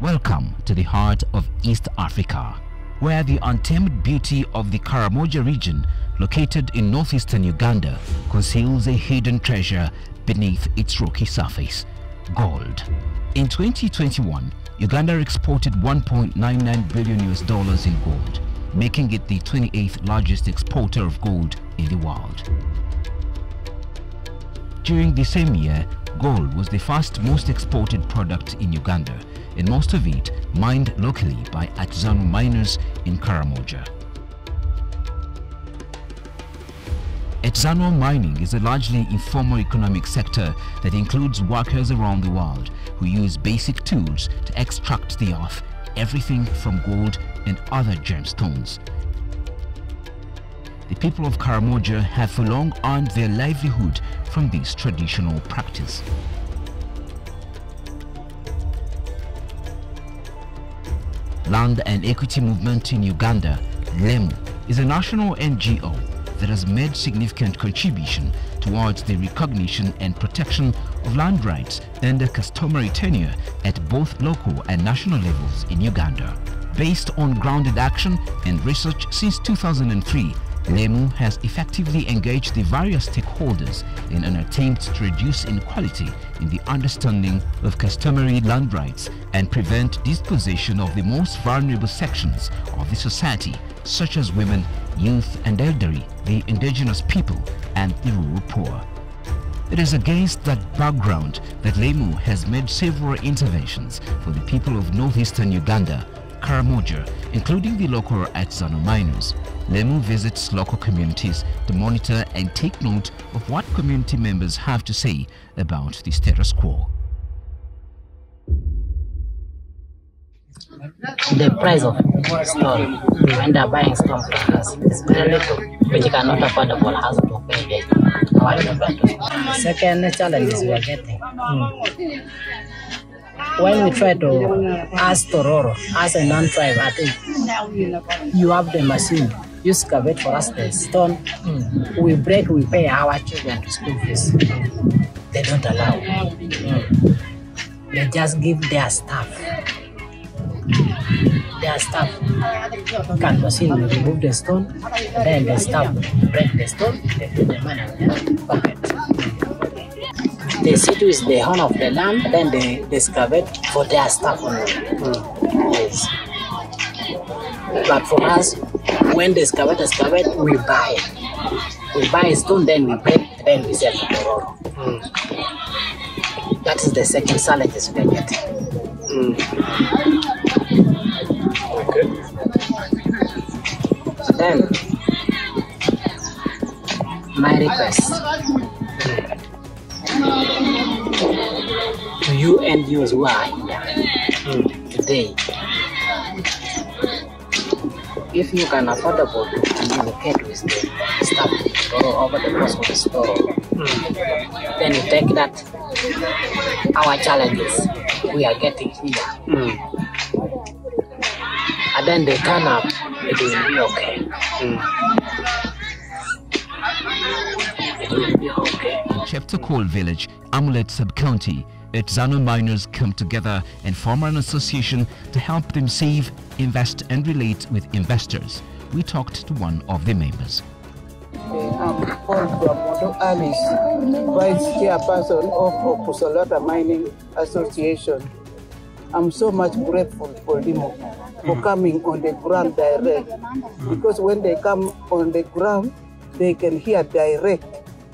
Welcome to the heart of East Africa, where the untamed beauty of the Karamoja region, located in northeastern Uganda, conceals a hidden treasure beneath its rocky surface: gold. In 2021, Uganda exported $1.99 billion in gold, making it the 28th largest exporter of gold in the world. During the same year, gold was the first most exported product in Uganda, and most of it mined locally by artisanal miners in Karamoja. Artisanal mining is a largely informal economic sector that includes workers around the world who use basic tools to extract the earth, everything from gold and other gemstones. The people of Karamoja have for long earned their livelihood from this traditional practice. Land and Equity Movement in Uganda, LEMU, is a national NGO that has made significant contribution towards the recognition and protection of land rights and the customary tenure at both local and national levels in Uganda. Based on grounded action and research since 2003, LEMU has effectively engaged the various stakeholders in an attempt to reduce inequality in the understanding of customary land rights and prevent dispossession of the most vulnerable sections of the society, such as women, youth and elderly, the indigenous people and the rural poor. It is against that background that LEMU has made several interventions for the people of northeastern Uganda, Karamoja, including the local artisanal miners. LEMU visits local communities to monitor and take note of what community members have to say about the status quo. The price of stone when they're buying stone from us is very little, which cannot affordable has to pay the second challenge is we are getting. When we try to ask Tororo, as a non-tribe, I think you have the machine, you excavate for us the stone, we break, we pay our children to school fees. They don't allow. They just give their staff. Their staff can machine remove the stone, then the staff break the stone, they put the money in their pocket. The city is the owner of the land, then they excavate for their staff only. Yes. But for us, when they excavate, we buy. We buy stone, then we break, then we sell to Tororo. That is the second challenge we are getting. Okay. Then, my request to you NGOs who are here today, if you can affordable to communicate with the staff or over the course of the store, then you take that our challenges we are getting here. And then they turn up, it will be okay. It will be okay. Cheptokol Village, Amulet Sub-County, artisanal miners come together and form an association to help them save, invest and relate with investors. We talked to one of the members. I'm called Karamoja Alice, Vice Chairperson of Kusalata Mining Association. I'm so much grateful for them for coming on the ground direct, because when they come on the ground, they can hear direct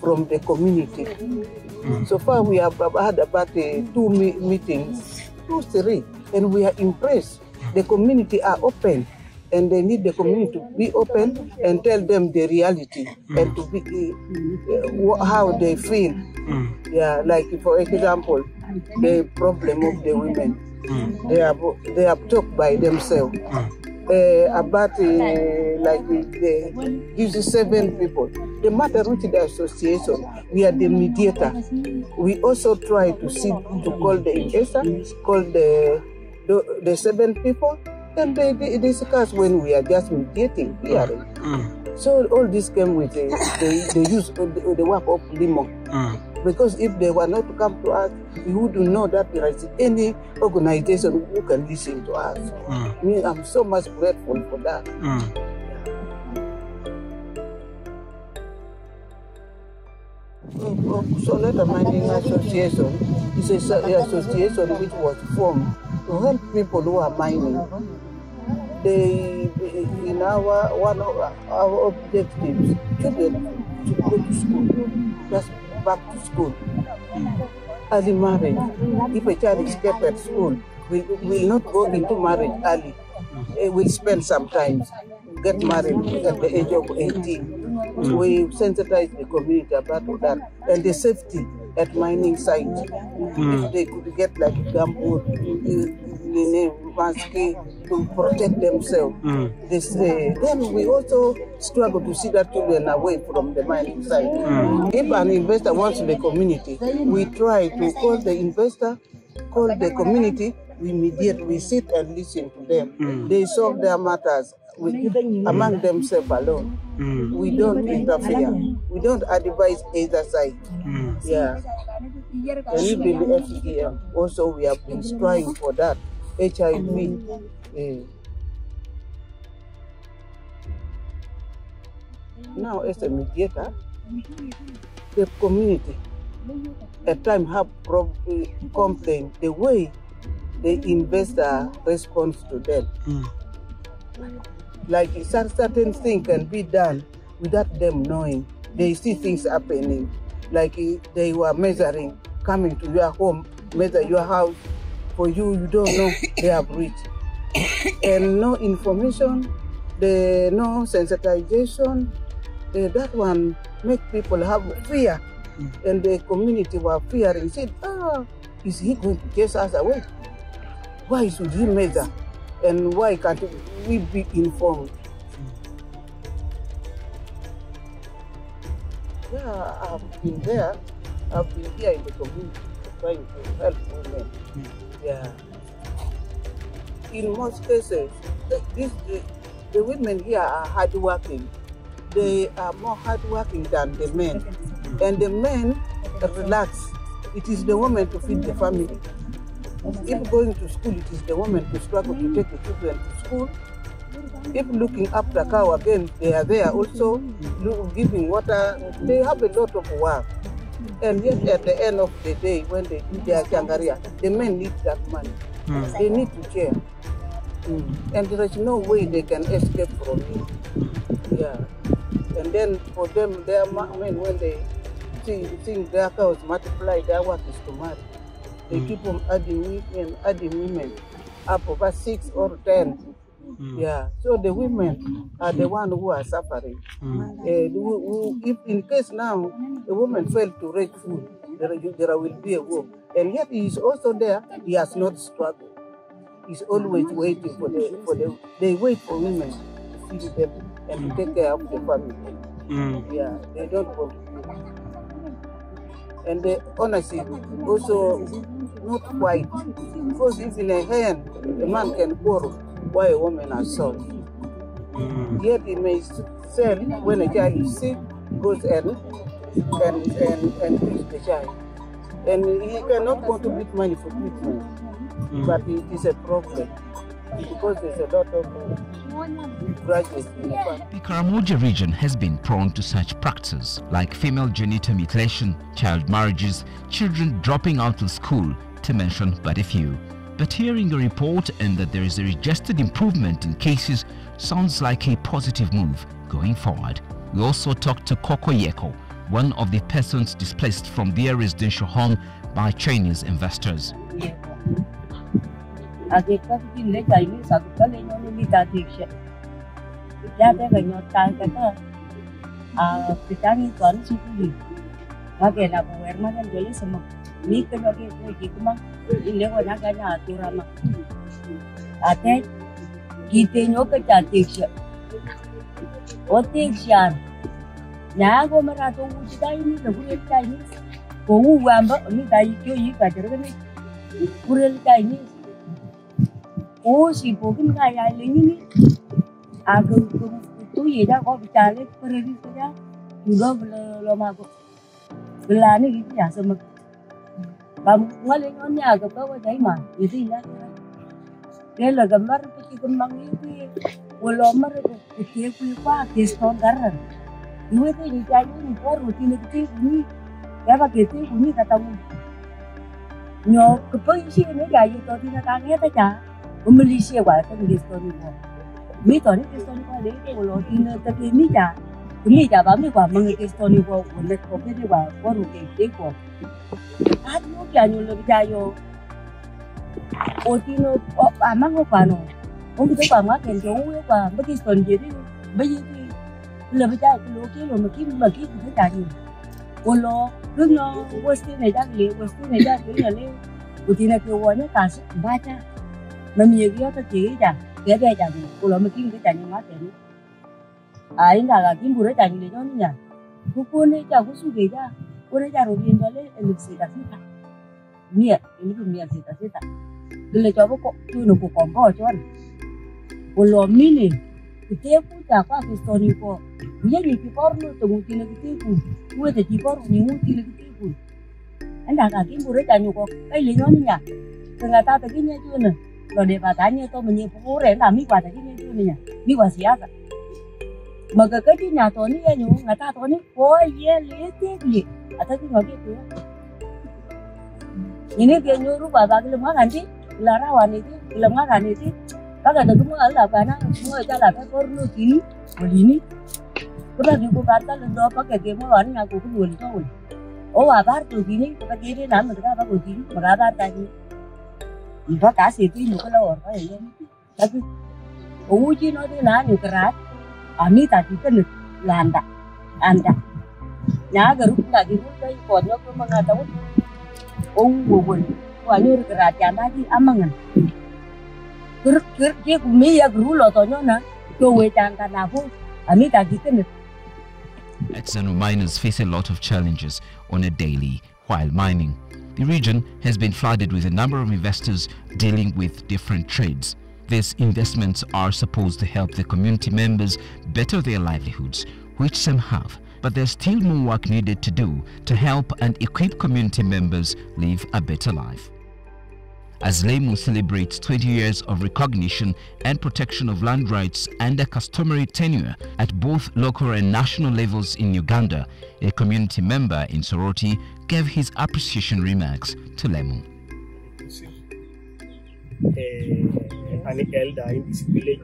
from the community. So far we have had about 2 meetings, 2, 3, and we are impressed. The community are open, and they need the community to be open and tell them the reality and to be how they feel. Yeah, like for example, the problem of the women. They have talked by themselves about like these 7 people. The matter with the association, we are the mediator. We also try to call the investor, call the 7 people, and they discuss when we are just mediating here. So all this came with the use of the work of LEMU. Because if they were not to come to us, we wouldn't know that there is any organization who can listen to us. I'm so much grateful for that. Soleta Mining Association is an association which was formed to help people who are mining. In one of our objectives, children to go to school, just back to school. Early marriage. If a child is kept at school, will not go into marriage early. Will spend some time, get married at the age of 18. We sensitize the community about that and the safety at mining sites. If they could get like gumboot, mask to protect themselves. Then we also struggle to see that children away from the mining site. If an investor wants the community, we try to call the investor, call the community, we mediate, we sit and listen to them. They solve their matters among themselves alone. We don't interfere. We don't advise either side. Yeah. And even the FDM, also we have been striving for that. HIV. Now as a mediator, the community at times have complained the way the investor responds to them. Like certain things can be done without them knowing. They see things happening. Like they were measuring, coming to your home, measure your house. For you, you don't know they have reached. And no information, no sensitization. That one make people have fear. And the community were fearing, said, is he going to chase us away? Why should he measure? And why can't we be informed? Yeah, I've been there. I've been here in the community trying to help women. Yeah. In most cases, the women here are hardworking. They are more hardworking than the men. And the men relax. It is the woman to feed the family. If going to school, it is the woman to struggle to take the children to school. If looking after cow again, they are there also, giving water. They have a lot of work. And yet at the end of the day, when they do their changaria, the men need that money. They need to share. And there is no way they can escape from it. Yeah. And then for them, their men, when they think their cows multiply, their work is to marry. They keep on adding women up over 6 or 10. Yeah, so the women are the ones who are suffering. If in case now the woman failed to raise food, there will be a war. And yet he is also there, he has not struggled. He's always waiting for they wait for women to feed them and to take care of the family. Yeah, they don't want to do it. And the honesty also not quite. Because if in a hand, a man can borrow why a woman has sold. Yet he may sell when a child is sick, goes and treats the child. And he cannot contribute money for treatment. But it is a problem because there's a lot of graduates in the family. The Karamoja region has been prone to such practices like female genital mutilation, child marriages, children dropping out of school, to mention but a few. But hearing a report and that there is a registered improvement in cases sounds like a positive move going forward. We also talked to Koko Yeko, one of the persons displaced from their residential home by Chinese investors. Belani gitu ya sama. Bam ngaling on ya ke bawah jai mah. Itu ya. Dia lah gambar peti kembang itu. Walau mer itu kulipa keston garan. Ibu itu ni jai ni por rutin itu ni. Ya pakai itu ni kata mu. Nyo kepolisi ni jai itu tidak kaya tak cah. Malaysia gua tu keston ni po. Mi tu ni keston ni po le itu walau tidak tapi mi cah. Mi cah bami gua mengenai keston ni po. Unek kopi ni gua por rutin itu. Aduh, jangan lebih jauh. Otino, amang apa no? Orang kita apa makan jauh apa? Bagi stone jadi, bagi lebih jauh. Kalau makin kita cari. Kalau kalau Western aja le. Otino kewannya kasih baca. Memiliki apa sih aja? Dia aja tu. Kalau makin kita cari makan. Ini dah kim pura cari le jauhnya. Bukan aja, khusus aja. Orang cari rutin dale, elusidas kita. Miat, ini pun miat kita. Bila coba kok tu nak kompor cuan. Kalau mini, kita pun tak apa kistoni ko. Dia ni kipor lu temu tina kita pun. Dua tu kipor ni tina kita pun. Anda kaki boleh tanya kok, lengan ni ya. Ternyata taginya cuan. Kalau dia bertanya tu menyebut orang, kami kuat taginya cuan ni. Ni wasiat. Maka kerja tu ni ya nyu, ngata tu ni, oh ye lete dia. Atau tu ngaji tu. Ini dia nyuruh bapa kita makan sih, larawan itu, belum makan itu. Kalau ada semua Allah karena semua jalan perlu sini, begini. Kita juga kata lendo pakai game warni aku pun boleh tahu. Oh apa tu gini, kita kiri nama kita apa begini, berapa tadi. Ibu kasih itu kalau orang ya. Tapi, uji nanti nanya kerat, kami tadi kan landa, anda. Nhà group là cái group đây còn nó có mga tao ông buồn qua như cái rạt đó đi ăn măng group kia của mình ya group lo tao nhớ nè cho về chàng ta nào cũng anh ta chỉ cái Artisanal miners face a lot of challenges on a daily while mining. The region has been flooded with a number of investors dealing with different trades. These investments are supposed to help the community members better their livelihoods, which some have. But there's still more work needed to do to help and equip community members live a better life. As Lemu celebrates 20 years of recognition and protection of land rights and a customary tenure at both local and national levels in Uganda, a community member in Soroti gave his appreciation remarks to Lemu. An elder in this village.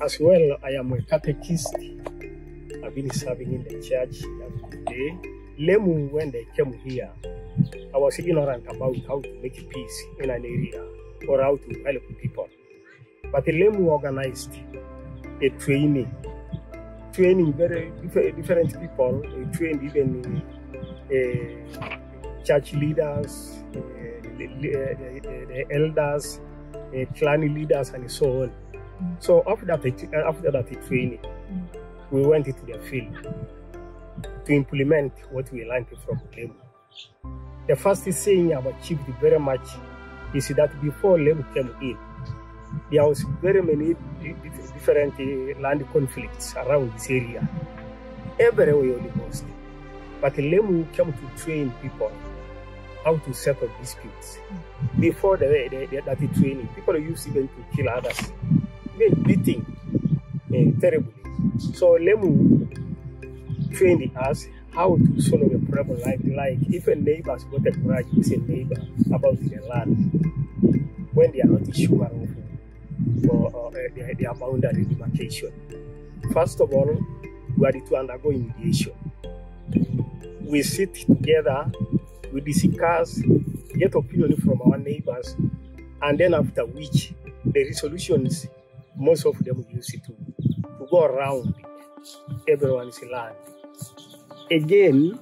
As well, I am a catechist. I've been serving in the church every day. Lemu, when they came here, I was ignorant about how to make peace in an area or how to help people. But Lemu organized a training very different people. They trained even church leaders, the elders, clan leaders, and so on. So after that training, we went into the field to implement what we learned from Lemu. The first thing I've achieved very much is that before Lemu came in, there was very many different land conflicts around this area, everywhere almost. But Lemu came to train people how to settle disputes. Before that training, people used even to kill others. Beating terribly. So Lemu trained us how to solve a problem like if a neighbor's got a grudge with a neighbor about the land when they are not sure of their boundary demarcation. First of all, we are to undergo mediation. We sit together, we discuss, get opinion from our neighbors, and then after which the resolutions, most of them use it to go around everyone's land. Again,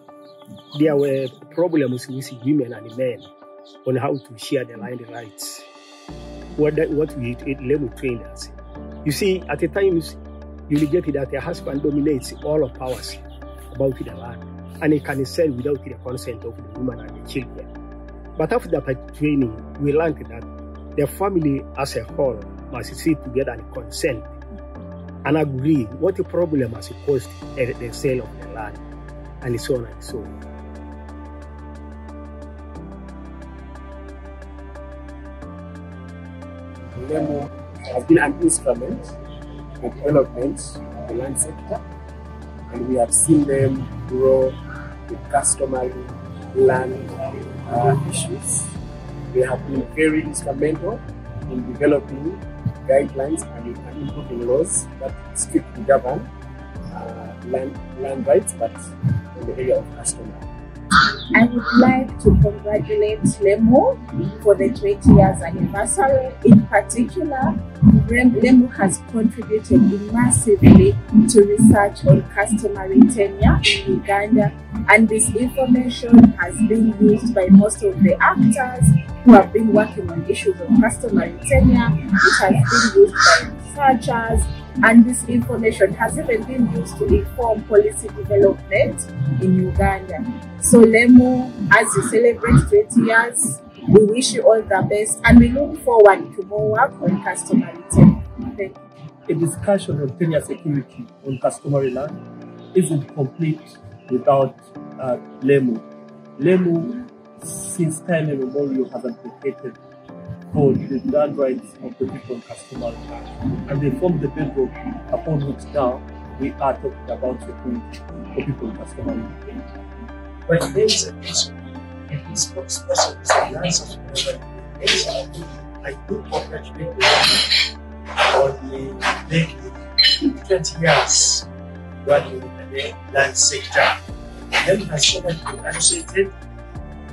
there were problems with women and men on how to share the land rights. What we Lemu trained us. You see, at the times, you will get that a husband dominates all of powers about the land, and he can sell without the consent of the woman and the children. But after that training, we learned that the family as a whole must sit together and consent and agree what the problem has caused the sale of the land. and so on and so on. Lemo has been an instrument for development in the land sector, and we have seen them grow with customary land issues. They have been very instrumental in developing guidelines and improving laws that strictly govern land rights, but in the area of customary. I would like to congratulate Lemo for the 20 years anniversary. In particular, Lemo has contributed massively to research on customary tenure in Uganda, and this information has been used by most of the actors who have been working on issues of customary tenure. It has been used by researchers, and this information has even been used to inform policy development in Uganda. So Lemo, as you celebrate 20 years, we wish you all the best, and we look forward to more work on customary tenure. Thank you. A discussion on tenure security on customary land isn't complete without Lemo. Lemo, since time immemorial, has advocated for the land rights of the people on customary land, and they form the bedrock upon which now we are talking about security for people on customary land. But there is a issue, and this spokesperson is the answer to the issue. I do congratulate the on the making 20 years working in the land sector. Then has shown that been associated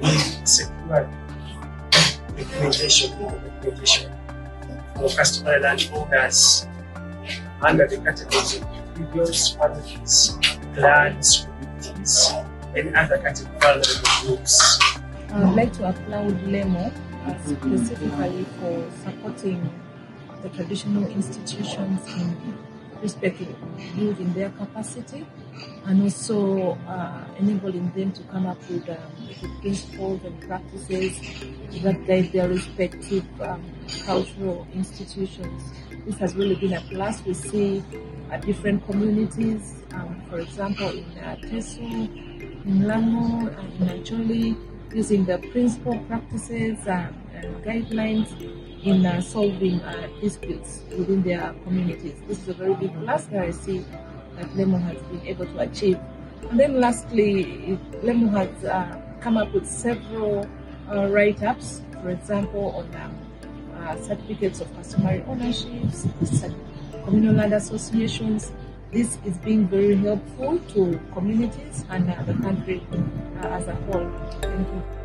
with secure implementation for customary land owners under the categories of individuals, families, clans, communities, and other categories groups. I would like to applaud Lemo specifically for supporting the traditional institutions in respect of building their capacity, and also enabling them to come up with principles and practices that guide their respective cultural institutions. This has really been a plus. We see different communities, for example, in Teso, in Lamo, in Acholi, using the principal practices and guidelines in solving disputes within their communities. This is a very big plus that I see that Lemo has been able to achieve. And then lastly, Lemo has come up with several write-ups, for example, on certificates of customary ownerships, communal land associations. This is being very helpful to communities and the country as a whole. Thank you.